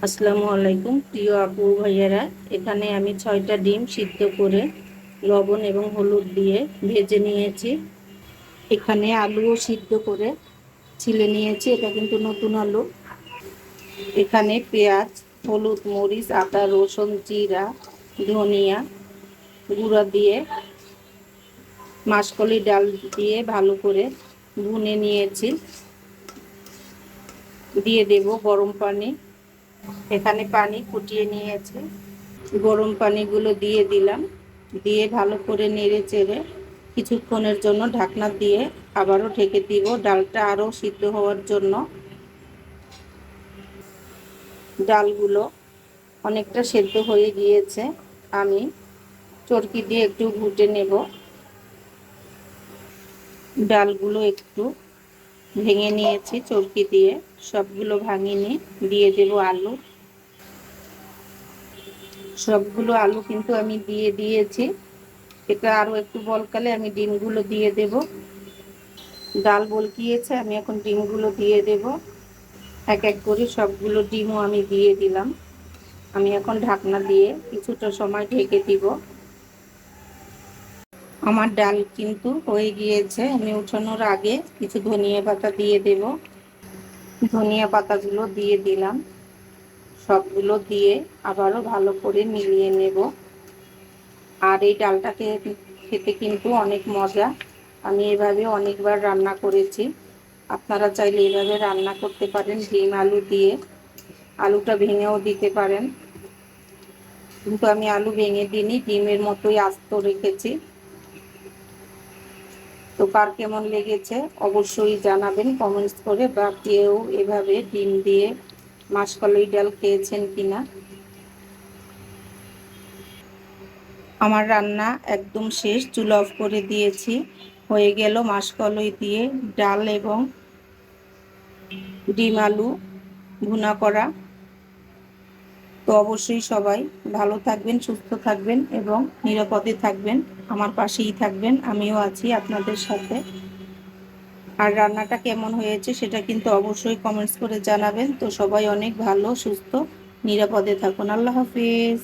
আসসালামু আলাইকুম প্রিয় আপু ভাইয়েরা। এখানে আমি 6টা ডিম সিদ্ধ করে লবণ এবং হলুদ দিয়ে ভেজে নিয়েছি। এখানে আলুও সিদ্ধ করে ছিলে নিয়েছি, এটা কিন্তু নতুন আলু। এখানে পেঁয়াজ, হলুদ, মরিচ, আদা, রসুন, জিরা, ধনিয়া গুঁড়া দিয়ে মাসকলি ডাল দিয়ে ভালো করে ভুনে নিয়েছি। দিয়ে দেব গরম পানি। এখানে পানি ফুটিয়ে নিয়েছি, গরম পানিগুলো দিয়ে দিলাম। দিয়ে ভালো করে নেড়ে চেড়ে কিছুক্ষণের জন্য ঢাকনা দিয়ে আবারও ঢেকে দিব, ডালটা আরও সিদ্ধ হওয়ার জন্য। ডালগুলো অনেকটা সেদ্ধ হয়ে গিয়েছে, আমি চরকি দিয়ে একটু ঘুটে নেব। ডালগুলো একটু ভেঙে নিয়েছি চরকি দিয়ে, সবগুলো ভাঙিনি। দিয়ে দেব আলু। সবগুলো আলু কিন্তু আমি দিয়ে দিয়েছি। এটা আরও একটু বলকালে আমি ডিমগুলো দিয়ে দেব। ডাল বলকিয়েছে, আমি এখন ডিমগুলো দিয়ে দেব। এক এক করে সবগুলো ডিমও আমি দিয়ে দিলাম। আমি এখন ঢাকনা দিয়ে কিছুটা সময় ঢেকে দিব। আমার ডাল কিন্তু হয়ে গিয়েছে, আমি উঠানোর আগে কিছু ধনিয়া পাতা দিয়ে দেব। ধনিয়া পাতাগুলো দিয়ে দিলাম। সবগুলো দিয়ে আবারও ভালো করে মিলিয়ে নেব। আর এই ডালটাকে খেতে কিন্তু অনেক মজা। আমি এভাবে অনেকবার রান্না করেছি, আপনারা চাইলে এভাবে রান্না করতে পারেন। ডিম আলু দিয়ে, আলুটা ভেঙেও দিতে পারেন, কিন্তু আমি আলু ভেঙে দিইনি, ডিমের মতোই আস্ত রেখেছি। তো কার কেমন লেগেছে অবশ্যই জানাবেন কমেন্টস করে, বা কেউ এভাবে ডিম দিয়ে মাসকলাই ডাল খেয়েছেন কিনা। আমার রান্না একদম শেষ, চুলা অফ করে দিয়েছি। হয়ে গেল মাসকলাই দিয়ে ডাল এবং ডিম আলু ভুনা করা। তো অবশ্যই সবাই ভালো থাকবেন, সুস্থ থাকবেন এবং নিরাপদে থাকবেন। আমার পাশেই থাকবেন, আমিও আছি আপনাদের সাথে। আর রান্নাটা কেমন হয়েছে সেটা কিন্তু অবশ্যই কমেন্টস করে জানাবেন। তো সবাই অনেক ভালো, সুস্থ, নিরাপদে থাকুন। আল্লাহ হাফিজ।